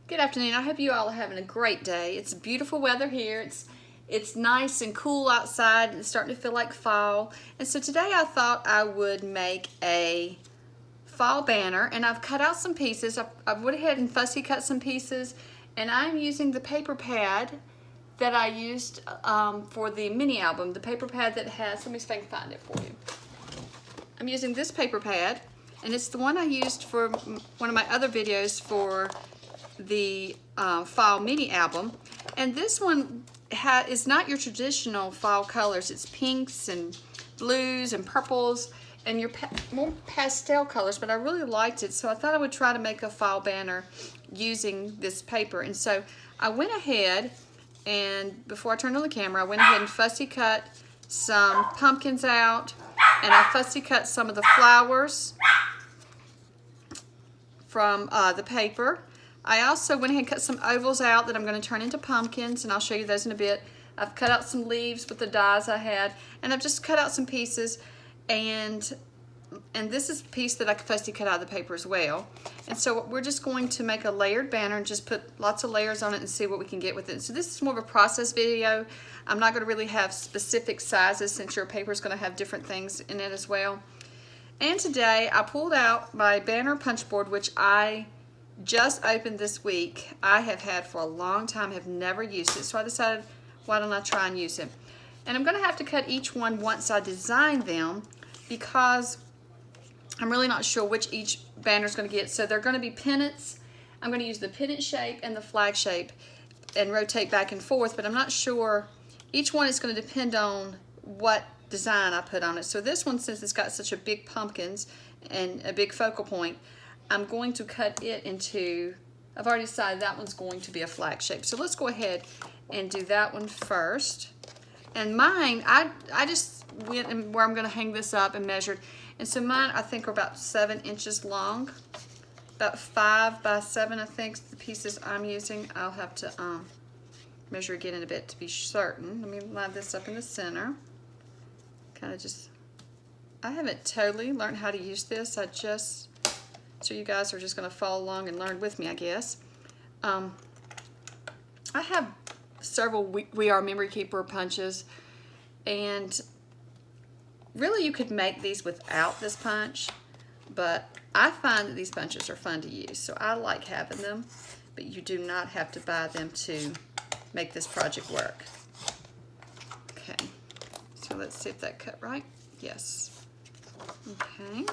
Good afternoon. I hope you all are having a great day. It's beautiful weather here. It's nice and cool outside and it's starting to feel like fall. And so today I thought I would make a fall banner, and I've cut out some pieces. I went ahead and fussy cut some pieces, and I'm using the paper pad that I used for the mini album, the paper pad that has, let me see if I can find it for you. I'm using this paper pad, and it's the one I used for one of my other videos for the fall mini album. And this one is not your traditional fall colors. It's pinks and blues and purples and your more pastel colors, but I really liked it, so I thought I would try to make a fall banner using this paper. And so I went ahead and before I turned on the camera, I went ahead and fussy cut some pumpkins out, and I fussy cut some of the flowers from the paper. I also went ahead and cut some ovals out that I'm going to turn into pumpkins, and I'll show you those in a bit. I've cut out some leaves with the dies I had, and I've just cut out some pieces, and this is a piece that I fussy cut out of the paper as well. And so we're just going to make a layered banner and just put lots of layers on it and see what we can get with it. So this is more of a process video. I'm not going to really have specific sizes since your paper is going to have different things in it as well. And today I pulled out my banner punch board, which I just opened this week. I have had for a long time, have never used it, so I decided why don't I try and use it. And I'm going to have to cut each one once I design them, because I'm really not sure which each banner is going to get. So they're going to be pennants. I'm going to use the pennant shape and the flag shape and rotate back and forth, but I'm not sure. Each one is going to depend on what design I put on it. So this one, since it's got such a big pumpkins and a big focal point, I'm going to cut it into, I've already decided that one's going to be a flag shape. So let's go ahead and do that one first. And mine, I just went and where I'm going to hang this up and measured. And so mine, I think, are about 7 inches long. About 5 by 7, I think, the pieces I'm using. I'll have to measure again in a bit to be certain. Let me line this up in the center. Kind of just, I haven't totally learned how to use this. So you guys are just going to follow along and learn with me, I guess. I have several We Are Memory Keeper punches, and really you could make these without this punch, but I find that these punches are fun to use, so I like having them, but you do not have to buy them to make this project work. Okay, so let's see if that cut right. Yes. Okay.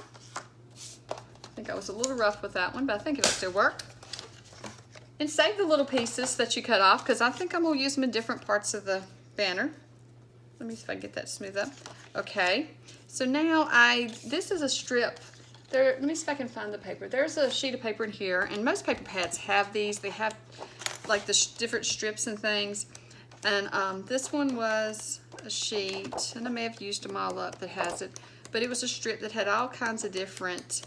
I think I was a little rough with that one, but I think it'll still work. And save the little pieces that you cut off, because I think I'm going to use them in different parts of the banner. Let me see if I can get that smooth up. Okay, so now this is a strip. Let me see if I can find the paper. There's a sheet of paper in here, and most paper pads have these. They have like the different strips and things. And this one was a sheet, and I may have used them all up that has it, but it was a strip that had all kinds of different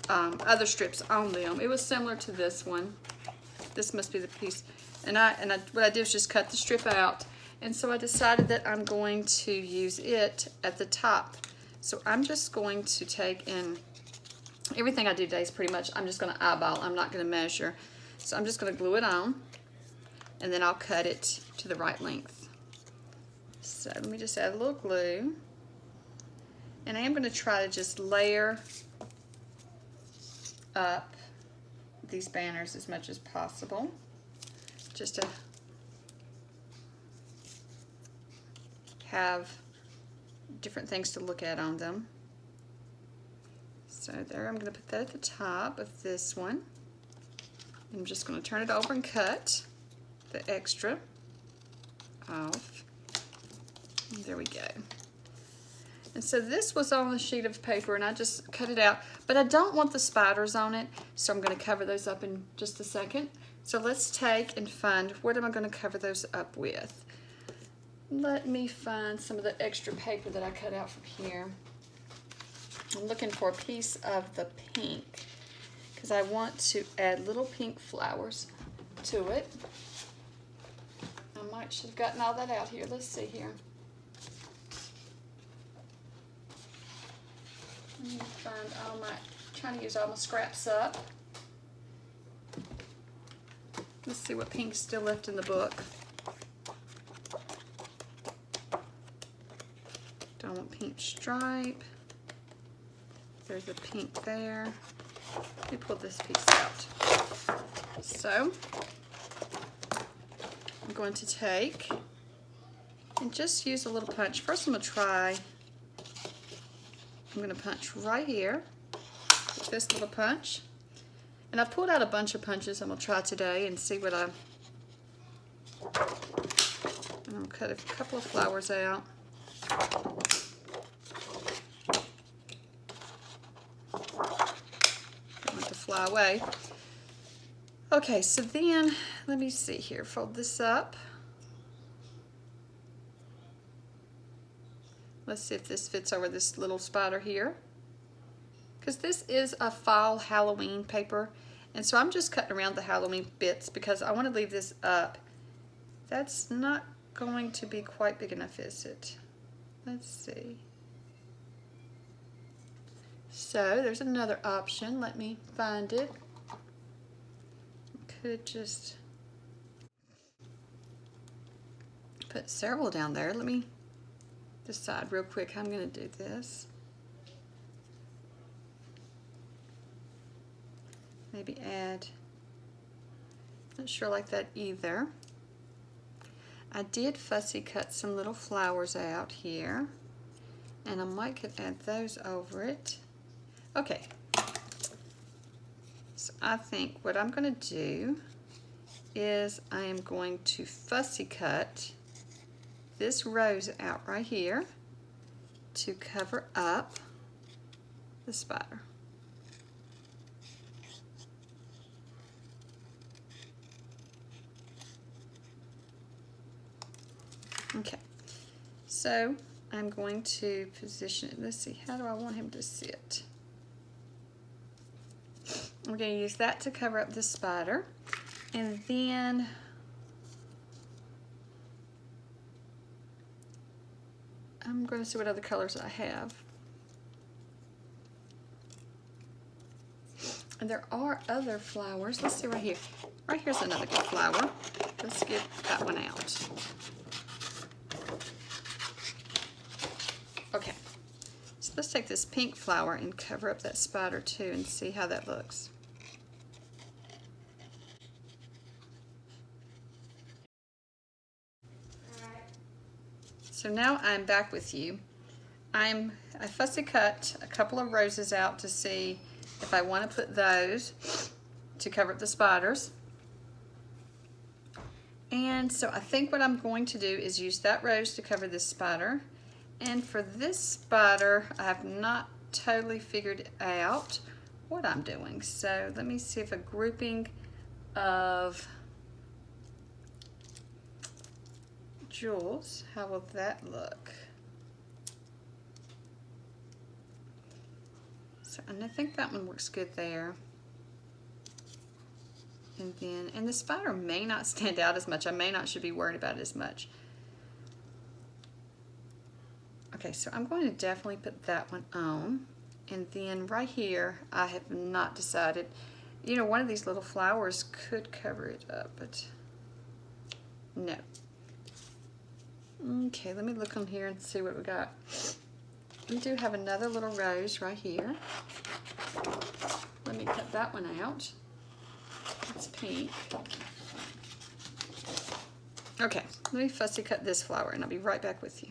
other strips on them. It was similar to this one. This must be the piece. And what I did was just cut the strip out. And so I decided that I'm going to use it at the top. So I'm just going to take in, everything I do today is pretty much, I'm just going to eyeball. I'm not going to measure. So I'm just going to glue it on, and then I'll cut it to the right length. So let me just add a little glue. And I am going to try to just layer up these banners as much as possible, just to have different things to look at on them. So there, I'm going to put that at the top of this one. I'm just going to turn it over and cut the extra off. And there we go. And so this was on a sheet of paper, and I just cut it out, but I don't want the spiders on it, so I'm going to cover those up in just a second. So let's take and find, what am I going to cover those up with? Let me find some of the extra paper that I cut out from here. I'm looking for a piece of the pink, because I want to add little pink flowers to it. I should have gotten all that out here. Let's see here. Let me find all my, trying to use all my scraps up. Let's see what pink's still left in the book. Don't want pink stripe. There's a pink there. Let me pull this piece out. So, I'm going to take and just use a little punch. First I'm going to try, I'm going to punch right here with this little punch. And I pulled out a bunch of punches I'm going to try today and see what I'm going to cut a couple of flowers out. Don't want to fly away. Okay, so then, let me see here, fold this up. Let's see if this fits over this little spider here. Because this is a fall Halloween paper, and so I'm just cutting around the Halloween bits because I want to leave this up. That's not going to be quite big enough, is it? Let's see. So there's another option. Let me find it. Could just put several down there. Let me decide real quick how I'm going to do this. Maybe add, not sure like that either. I did fussy cut some little flowers out here, and I might could add those over it. Okay, so I think what I'm going to do is I am going to fussy cut this rose out right here to cover up the spider. Okay, so I'm going to position it. Let's see, how do I want him to sit? I'm going to use that to cover up the spider, and then I'm going to see what other colors I have. And there are other flowers. Let's see right here. Right here's another good flower. Let's get that one out. Okay, so let's take this pink flower and cover up that spider too and see how that looks. So now I'm back with you. I fussy cut a couple of roses out to see if I want to put those to cover up the spiders. And so I think what I'm going to do is use that rose to cover this spider. And for this spider, I have not totally figured out what I'm doing. So let me see if a grouping of jewels, how will that look? So, and I think that one works good there. And the spider may not stand out as much. I may not should be worried about it as much. Okay, so I'm going to definitely put that one on. And then right here, I have not decided. You know, one of these little flowers could cover it up, but no. Okay, let me look on here and see what we got. We do have another little rose right here. Let me cut that one out. It's pink. Okay, let me fussy cut this flower and I'll be right back with you.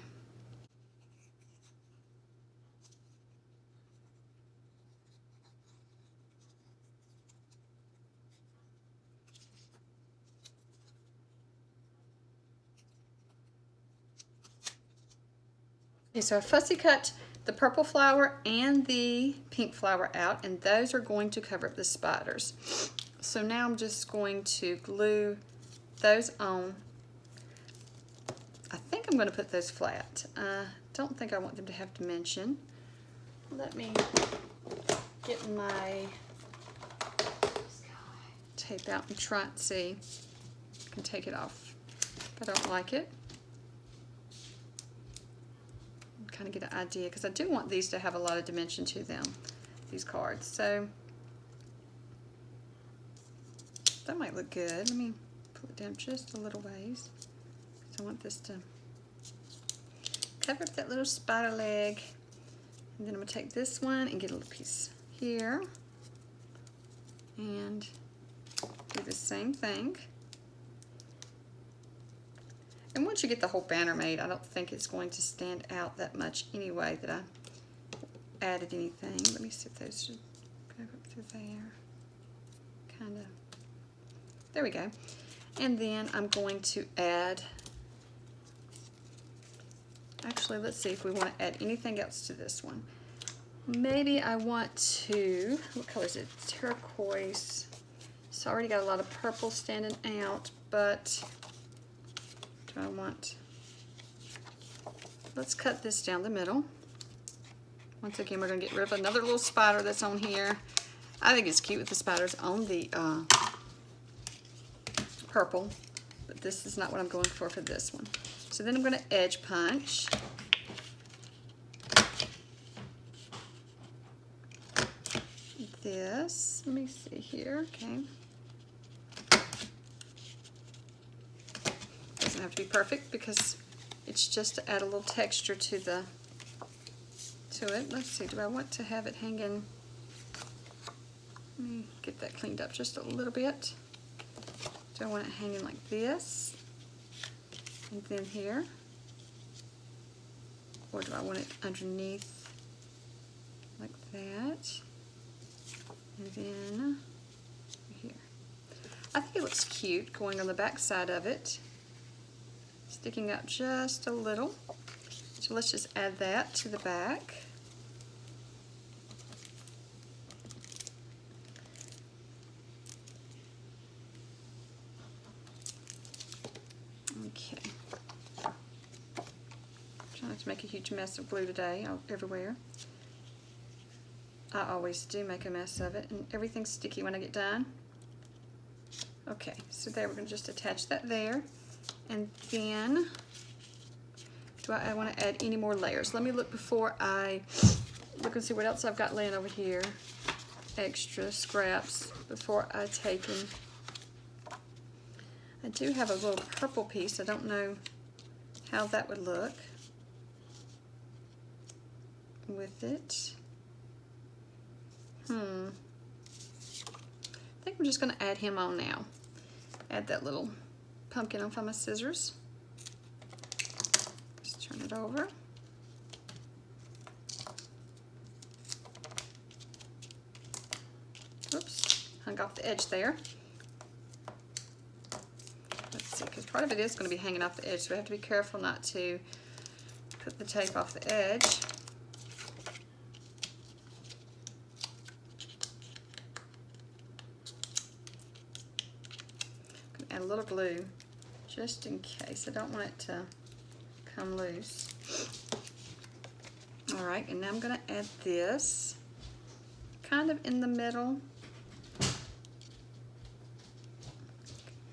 Okay, so I fussy cut the purple flower and the pink flower out, and those are going to cover up the spiders. So now I'm just going to glue those on. I think I'm going to put those flat. I don't think I want them to have dimension. Let me get my tape out and try and see. I can take it off if I don't like it. Kind of get an idea, because I do want these to have a lot of dimension to them, these cards. So That might look good. Let me pull it down just a little ways. So I want this to cover up that little spider leg. And then I'm going to take this one and get a little piece here. And do the same thing. And once you get the whole banner made, I don't think it's going to stand out that much anyway that I added anything. Let me see if those should go up through there. Kind of. There we go. And then I'm going to add, actually, let's see if we want to add anything else to this one. Maybe I want to, what color is it? Turquoise. So I already got a lot of purple standing out, but do I want, let's cut this down the middle. Once again, we're going to get rid of another little spider that's on here. I think it's cute with the spiders on the purple, but this is not what I'm going for this one. So then I'm going to edge punch. This, let me see here, okay. Doesn't have to be perfect because it's just to add a little texture to it. Let's see, do I want to have it hanging? Let me get that cleaned up just a little bit. Do I want it hanging like this? And then here? Or do I want it underneath like that? And then here. I think it looks cute going on the back side of it. Sticking out just a little. So let's just add that to the back. Okay. Trying not to make a huge mess of glue today everywhere. I always do make a mess of it, and everything's sticky when I get done. Okay, so there, we're going to just attach that there. And then, do I want to add any more layers? Let me look before I look and see what else I've got laying over here. Extra scraps before I take them. I do have a little purple piece. I don't know how that would look with it. I think I'm just going to add him on now. Add that little pumpkin on my scissors. Just turn it over. Oops, hung off the edge there. Let's see, because part of it is going to be hanging off the edge, so we have to be careful not to put the tape off the edge. Add a little glue just in case. I don't want it to come loose. All right, and now I'm going to add this kind of in the middle,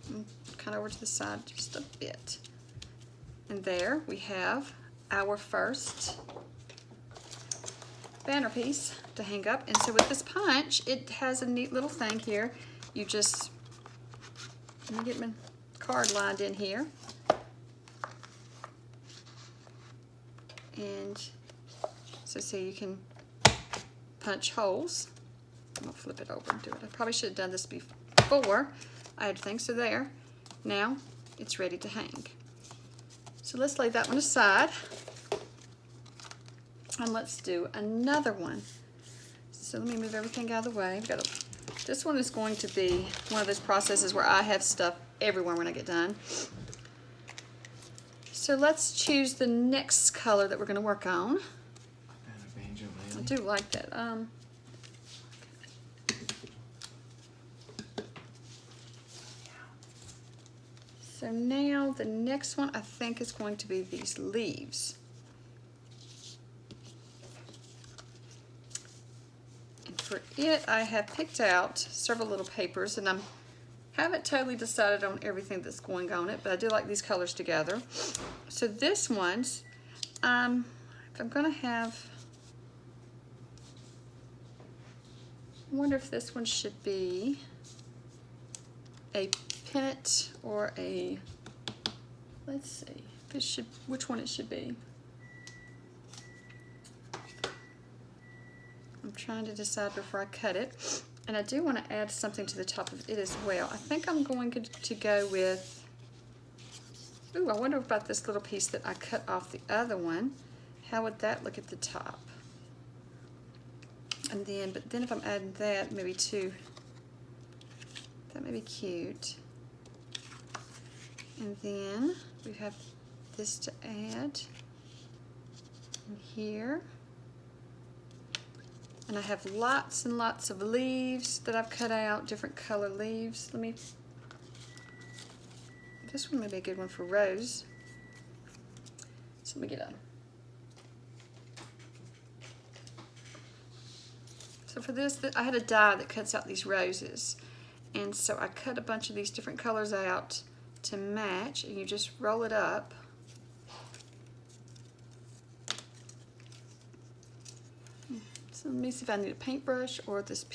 and kind of over to the side just a bit. And there we have our first banner piece to hang up. And so with this punch, it has a neat little thing here. You just, let me get my card lined in here. And so you can punch holes. I'm gonna flip it over and do it. I probably should have done this before I had things. So there, now it's ready to hang. So let's lay that one aside. And let's do another one. So let me move everything out of the way. This one is going to be one of those processes where I have stuff everywhere when I get done. So let's choose the next color that we're going to work on. I do like that. So now the next one I think is going to be these leaves. For it, I have picked out several little papers, and I haven't totally decided on everything that's going on it, but I do like these colors together. So this one's, if I'm going to have, I wonder if this one should be, a pennant or a, let's see, if it should, which one it should be. I'm trying to decide before I cut it. And I do want to add something to the top of it as well. I think I'm going to go with, ooh, I wonder about this little piece that I cut off the other one. How would that look at the top? And then, but then if I'm adding that, maybe two, that may be cute. And then we have this to add in here. And I have lots and lots of leaves that I've cut out, different color leaves. This one may be a good one for rose. So let me get a, so for this, I had a die that cuts out these roses. And so I cut a bunch of these different colors out to match, and you just roll it up. So let me see if I need a paintbrush or this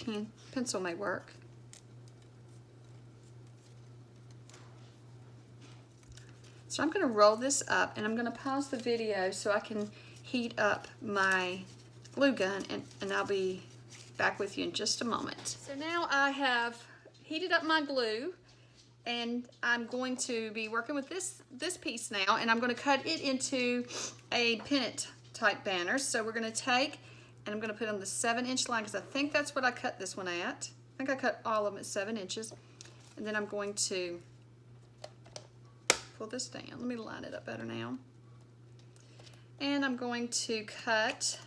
pencil may work. So I'm going to roll this up, and I'm going to pause the video so I can heat up my glue gun, and I'll be back with you in just a moment. So now I have heated up my glue, and I'm going to be working with this piece now, and I'm going to cut it into a pennant type banner. So we're going to take, and I'm going to put on the 7-inch line, because I think that's what I cut this one at. I think I cut all of them at 7 inches. And then I'm going to pull this down. Let me line it up better now. And I'm going to cut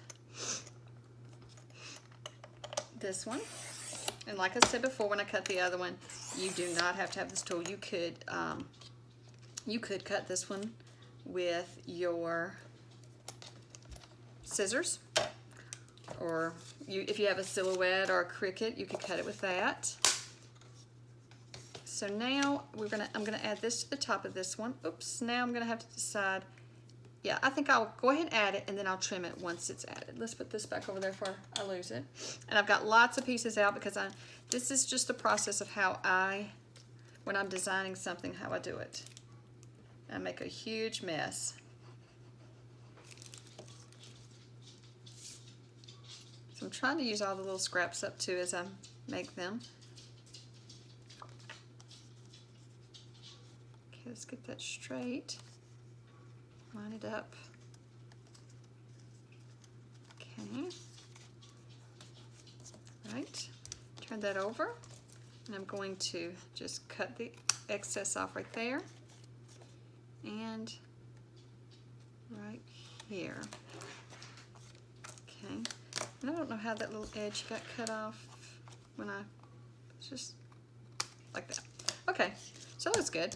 this one. And like I said before, when I cut the other one, you do not have to have this tool. You could cut this one with your scissors. Or if you have a silhouette or a Cricut, you could cut it with that. So now I'm gonna add this to the top of this one. Oops, now I'm gonna have to decide. Yeah, I think I'll go ahead and add it, and then I'll trim it once it's added. Let's put this back over there before I lose it. And I've got lots of pieces out because this is just the process of how when I'm designing something, how I do it. I make a huge mess. So I'm trying to use all the little scraps up too as I make them. Okay, let's get that straight. Line it up. Okay. Right. Turn that over. And I'm going to just cut the excess off right there. And right here. Okay. And I don't know how that little edge got cut off when it's just like that. Okay, so that's good.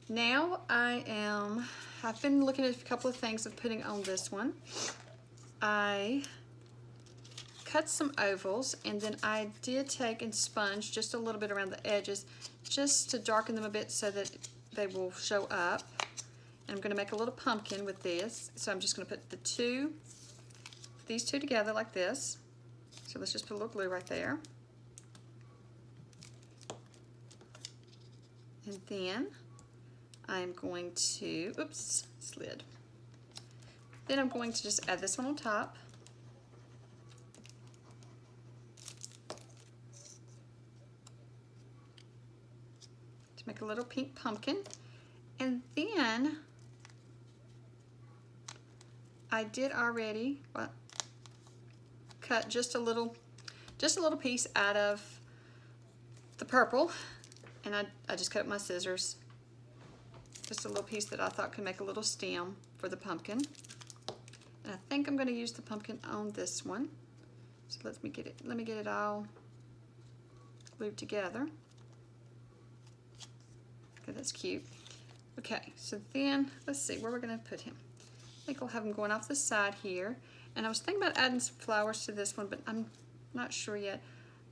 Now I've been looking at a couple of things of putting on this one. I cut some ovals, and then I did take and sponge just a little bit around the edges just to darken them a bit so that they will show up. And I'm going to make a little pumpkin with this. So I'm just going to put these two together like this. So let's just put a little glue right there. And then I'm going to, oops, slid. Then I'm going to just add this one on top. To make a little pink pumpkin. And then I did already cut just a little piece out of the purple, and I just cut up my scissors. Just a little piece that I thought could make a little stem for the pumpkin. And I think I'm going to use the pumpkin on this one. So let me get it all glued together. Okay, that's cute. Okay, so then let's see where we're going to put him. I think we'll have him going off the side here. And I was thinking about adding some flowers to this one, but I'm not sure yet.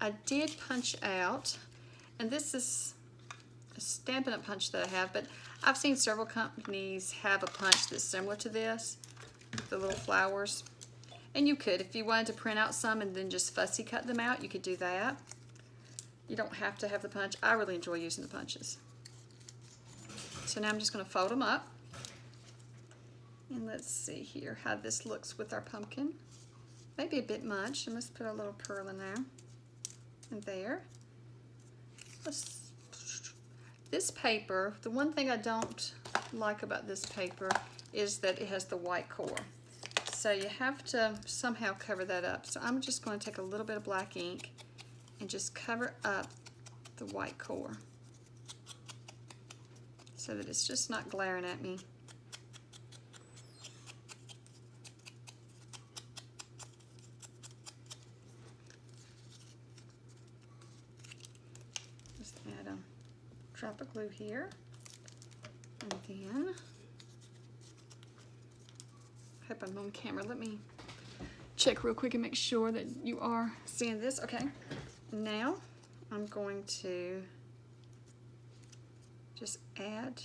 I did punch out, and this is a Stampin' Up! Punch that I have, but I've seen several companies have a punch that's similar to this, the little flowers. And you could, if you wanted to print out some and then just fussy cut them out, you could do that. You don't have to have the punch. I really enjoy using the punches. So now I'm just going to fold them up. And let's see here how this looks with our pumpkin. Maybe a bit much. And let's put a little pearl in there. And there. This paper, the one thing I don't like about this paper is that it has the white core. So you have to somehow cover that up. So I'm just going to take a little bit of black ink and just cover up the white core so that it's just not glaring at me. Just add a drop of glue here, and then, I hope I'm on camera. Let me check real quick and make sure that you are seeing this. Okay, now I'm going to just add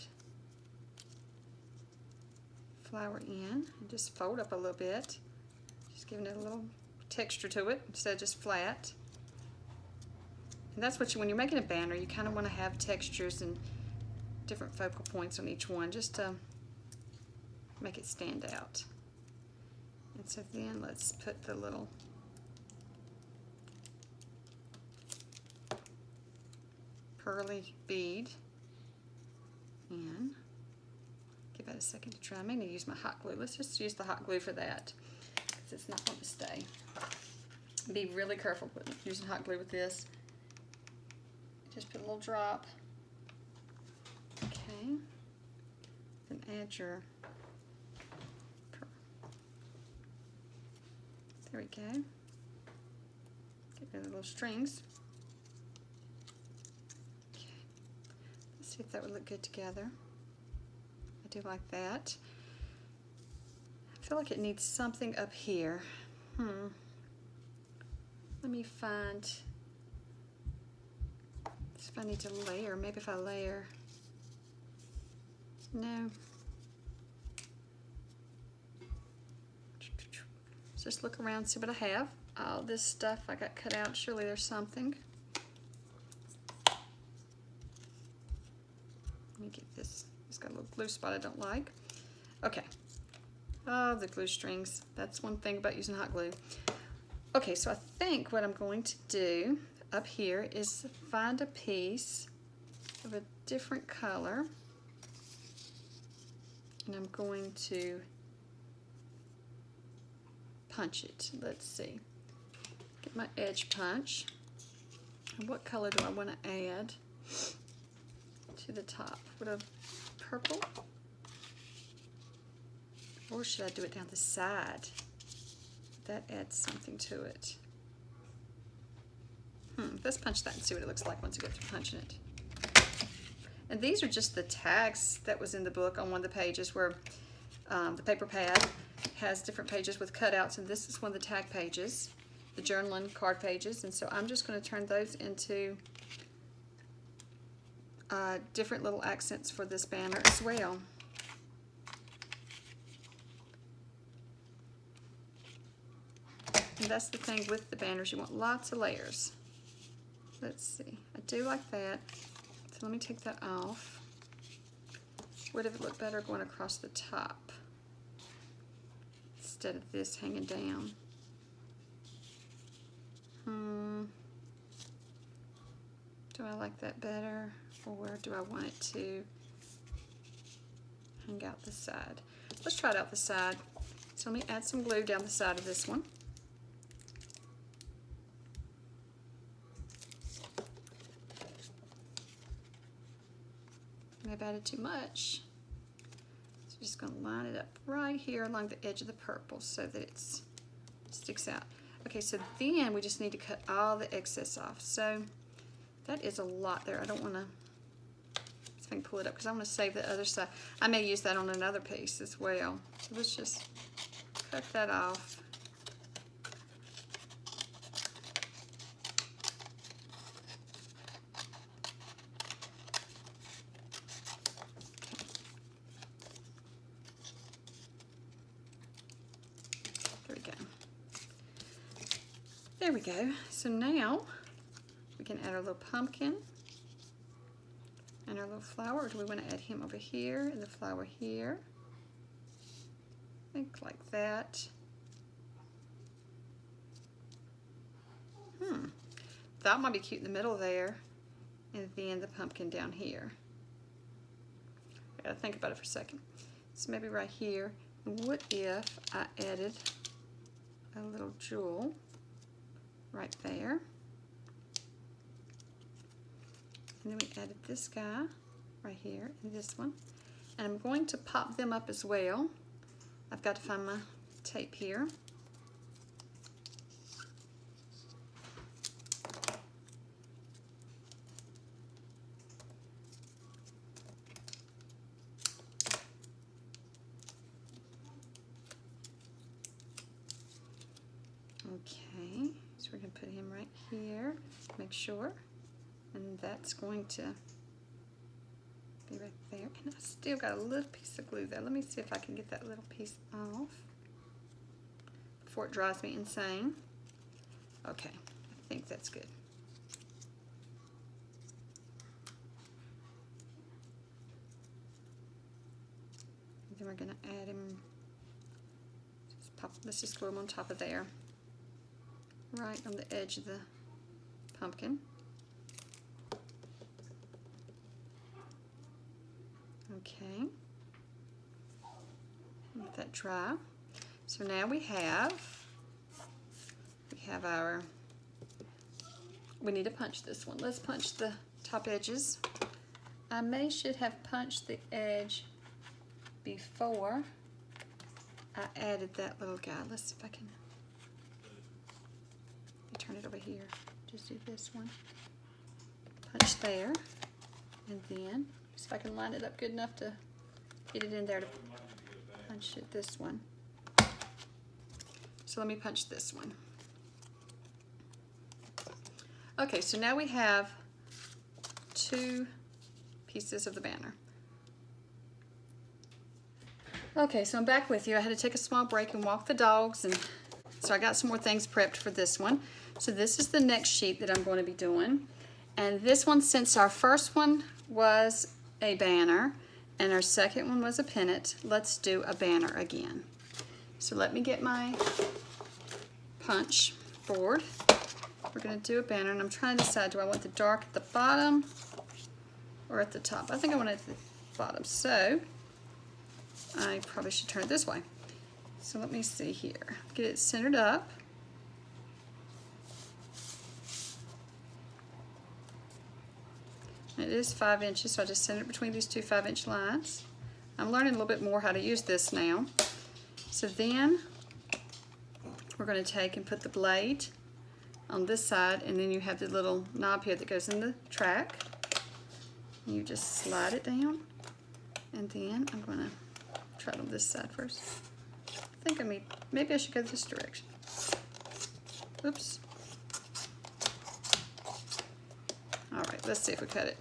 flour in and just fold up a little bit, just giving it a little texture to it instead of just flat. And that's what when you're making a banner, you kind of want to have textures and different focal points on each one just to make it stand out. And so then let's put the little pearly bead in. Give that a second to dry. I may need to use my hot glue. Let's just use the hot glue for that because it's not going to stay. Be really careful using hot glue with this. Just put a little drop. Okay. Then add your pearl. There we go. Get rid of the little strings. Okay. Let's see if that would look good together. I do like that. I feel like it needs something up here. Let me find if I need to layer. Maybe if I layer. No. Just look around, see what I have. All this stuff I got cut out. Surely there's something. Let me get this. It's got a little glue spot I don't like. Okay. Oh, the glue strings. That's one thing about using hot glue. Okay, so I think what I'm going to do up here is find a piece of a different color. And I'm going to punch it. Let's see. Get my edge punch. And what color do I want to add to the top? Would a purple? Or should I do it down the side? That adds something to it. Let's punch that and see what it looks like once you get through punching it. And these are just the tags that was in the book on one of the pages where the paper pad has different pages with cutouts, and this is one of the tag pages, the journaling card pages. And so I'm just going to turn those into different little accents for this banner as well. And that's the thing with the banners, you want lots of layers. Let's see, I do like that. So let me take that off. Would it look better going across the top instead of this hanging down? Do I like that better, or do I want it to hang out the side? Let's try it out the side. So let me add some glue down the side of this one. I've added too much. So I'm just going to line it up right here along the edge of the purple so that it sticks out. Okay, so then we just need to cut all the excess off. So that is a lot there. I don't want to, if I can pull it up because I want to save the other side. I may use that on another piece as well. So let's just cut that off. There we go. So now we We can add our little pumpkin and our little flower. Or do we want to add him over here and the flower here? I think like that. That might be cute in the middle there. And then the pumpkin down here. I gotta think about it for a second. So maybe right here. What if I added a little jewel right there? And then we added this guy right here and this one. And I'm going to pop them up as well. I've got to find my tape here. Okay, so we're going to put him right here, make sure, and that's going to be right there. And I still got a little piece of glue there. Let me see if I can get that little piece off before it drives me insane. Okay, I think that's good. And then we're going to add him, let's just glue him on top of there. Right on the edge of the pumpkin. Okay. Let that dry. So now we have our, we need to punch this one. Let's punch the top edges. I should have punched the edge before I added that little guy. Let's see if I can turn it over here. Just do this one. Punch there. And then, see if I can line it up good enough to get it in there to punch it this one. So let me punch this one. Okay, so now we have 2 pieces of the banner. Okay, so I'm back with you. I had to take a small break and walk the dogs, and so I got some more things prepped for this one. So this is the next sheet that I'm going to be doing. And this one, since our first one was a banner and our second one was a pennant, let's do a banner again. So let me get my punch board. We're going to do a banner, and I'm trying to decide, do I want the dark at the bottom or at the top? I think I want it at the bottom, so I probably should turn it this way. So let me see here. Get it centered up. It is 5 inches, so I just center it between these 2 5-inch lines. I'm learning a little bit more how to use this now. So then we're going to take and put the blade on this side, and then you have the little knob here that goes in the track. You just slide it down, and then I'm going to try it on this side first. I think maybe I should go this direction. Oops. All right, let's see if we cut it.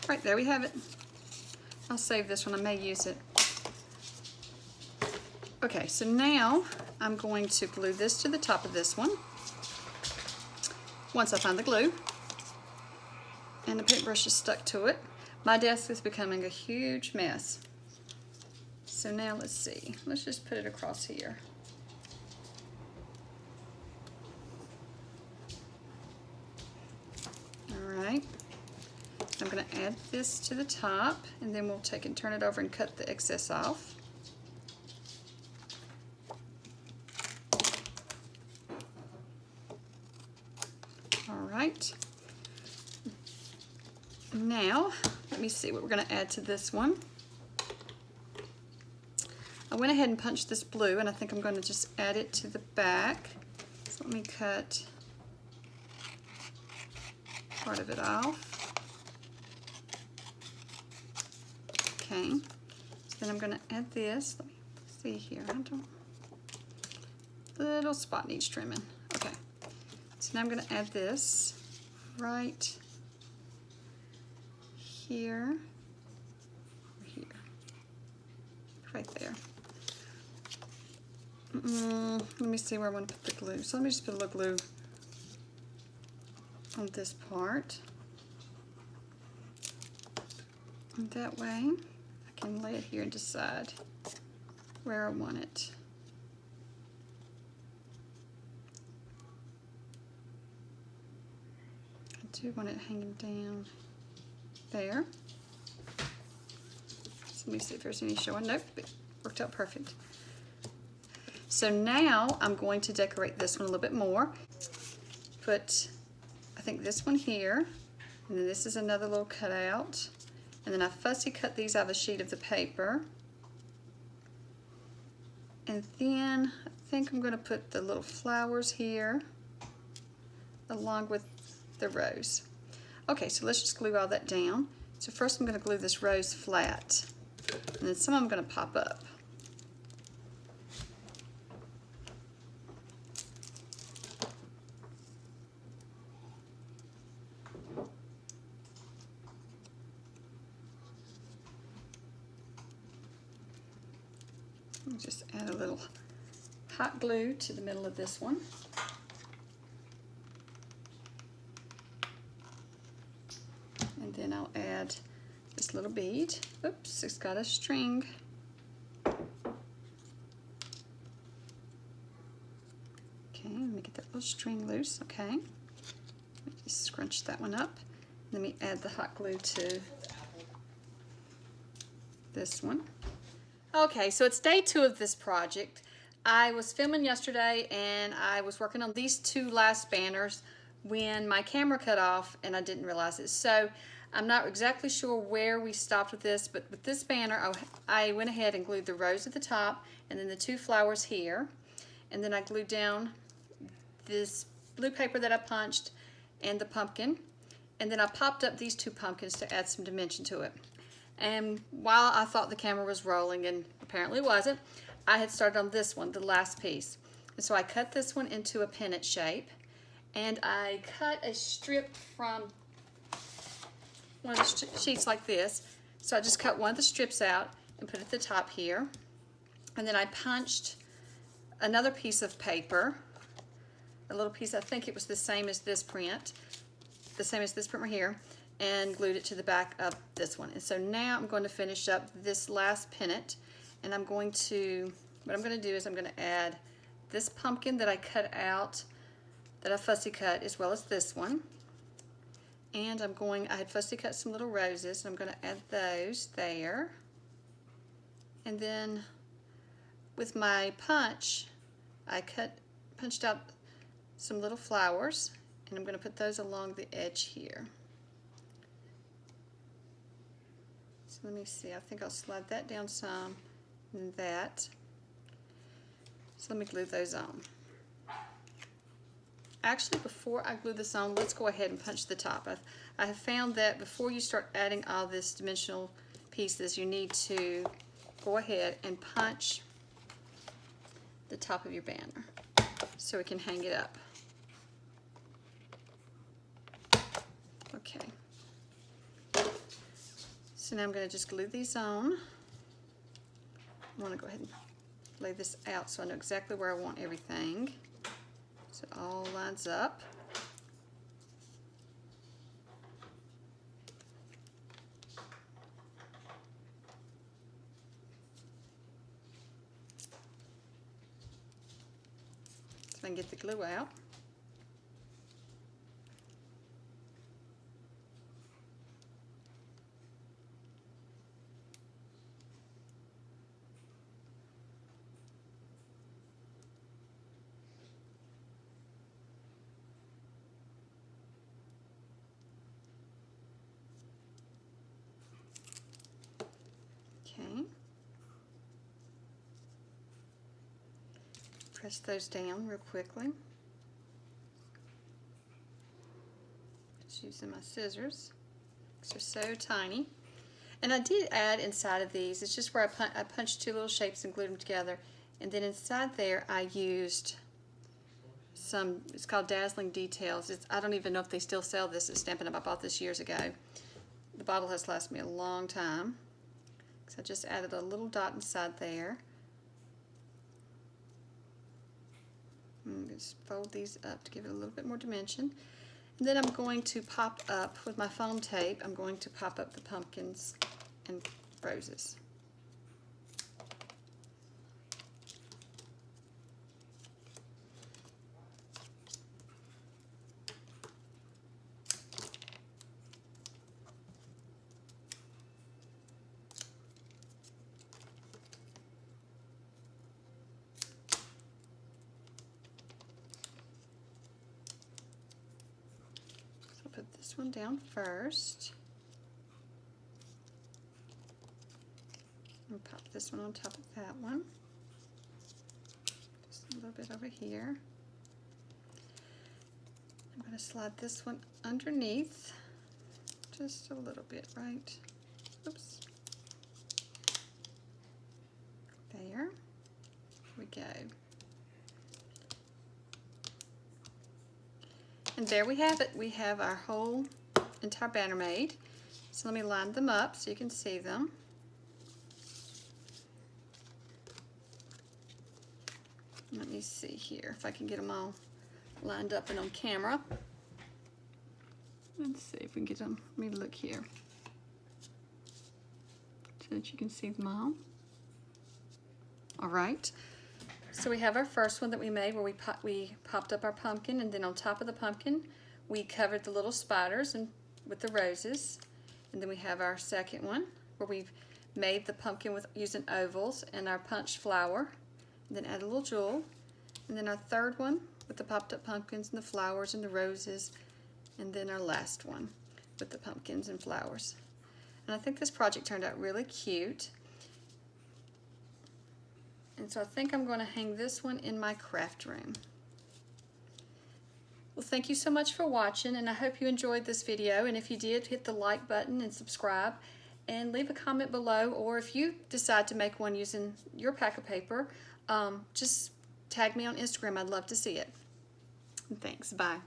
Right, there we have it. I'll save this one, I may use it. Okay, so now I'm going to glue this to the top of this one. Once I find the glue, and the paintbrush is stuck to it. My desk is becoming a huge mess. So now let's see, let's just put it across here. Alright, I'm going to add this to the top, and then we'll take and turn it over and cut the excess off. Alright, now let me see what we're going to add to this one. I went ahead and punched this blue, and I think I'm going to just add it to the back. So let me cut part of it off. Okay, so then I'm going to add this. Let me see here. Little spot needs trimming. Okay, so now I'm going to add this right here, right there. Let me see where I want to put the glue. So let me just put a little glue on this part. And that way I can lay it here and decide where I want it. I do want it hanging down there. So let me see if there's any showing. Nope, it worked out perfect. So now I'm going to decorate this one a little bit more. Put, I think this one here, and then this is another little cutout. And then I fussy cut these out of a sheet of the paper. And then I think I'm going to put the little flowers here along with the rose. Okay, so let's just glue all that down. So first I'm going to glue this rose flat, and then some I'm going to pop up. Just add a little hot glue to the middle of this one. And then I'll add this little bead. Oops, it's got a string. Okay, let me get that little string loose. Okay, let me just scrunch that one up. Let me add the hot glue to this one. Okay, so it's day 2 of this project. I was filming yesterday and I was working on these 2 last banners when my camera cut off and I didn't realize it. So I'm not exactly sure where we stopped with this, but with this banner I went ahead and glued the rose at the top and then the 2 flowers here. And then I glued down this blue paper that I punched and the pumpkin. And then I popped up these 2 pumpkins to add some dimension to it. And while I thought the camera was rolling, and apparently it wasn't, I had started on this one, the last piece. And so I cut this one into a pennant shape, and I cut a strip from one of the sheets like this. So I just cut one of the strips out and put it at the top here. And then I punched another piece of paper, a little piece, I think it was the same as this print, right here, and glued it to the back of this one. And so now I'm going to finish up this last pennant, and what I'm going to do is I'm going to add this pumpkin that I cut out, that I fussy cut, as well as this one. And I had fussy cut some little roses, and I'm going to add those there. And then with my punch, I punched out some little flowers, and I'm going to put those along the edge here. So let me see, I think I'll slide that down some, and that. So let me glue those on. Actually, before I glue this on, let's go ahead and punch the top. I have found that before you start adding all this dimensional pieces, you need to go ahead and punch the top of your banner so we can hang it up. Okay. So now I'm going to just glue these on. I want to go ahead and lay this out so I know exactly where I want everything. So it all lines up. So I can get the glue out. Okay. Press those down real quickly. Just using my scissors because they're so tiny. And I did add inside of these, it's just where I punched 2 little shapes and glued them together. And then inside there I used some, it's called Dazzling Details. I don't even know if they still sell this at Stampin' Up. I bought this years ago. The bottle has lasted me a long time. So I just added a little dot inside there. And just fold these up to give it a little bit more dimension. And then I'm going to pop up with my foam tape, I'm going to pop up the pumpkins and roses. Put this one down first. And pop this one on top of that one. Just a little bit over here. I'm going to slide this one underneath. Just a little bit, right? Oops. There. We go. And there we have it. We have our whole entire banner made. So let me line them up so you can see them. Let me see here if I can get them all lined up and on camera. Let's see if we can get them. Let me look here so that you can see them all. All right. So we have our first one that we made where we popped up our pumpkin, and then on top of the pumpkin we covered the little spiders and with the roses. And then we have our second one where we've made the pumpkin with using ovals and our punched flower, and then add a little jewel. And then our third one with the popped up pumpkins and the flowers and the roses, and then our last one with the pumpkins and flowers. And I think this project turned out really cute. And so I think I'm going to hang this one in my craft room. Well, thank you so much for watching, and I hope you enjoyed this video. And if you did, hit the like button and subscribe, and leave a comment below. Or if you decide to make one using your pack of paper, just tag me on Instagram. I'd love to see it. Thanks. Bye.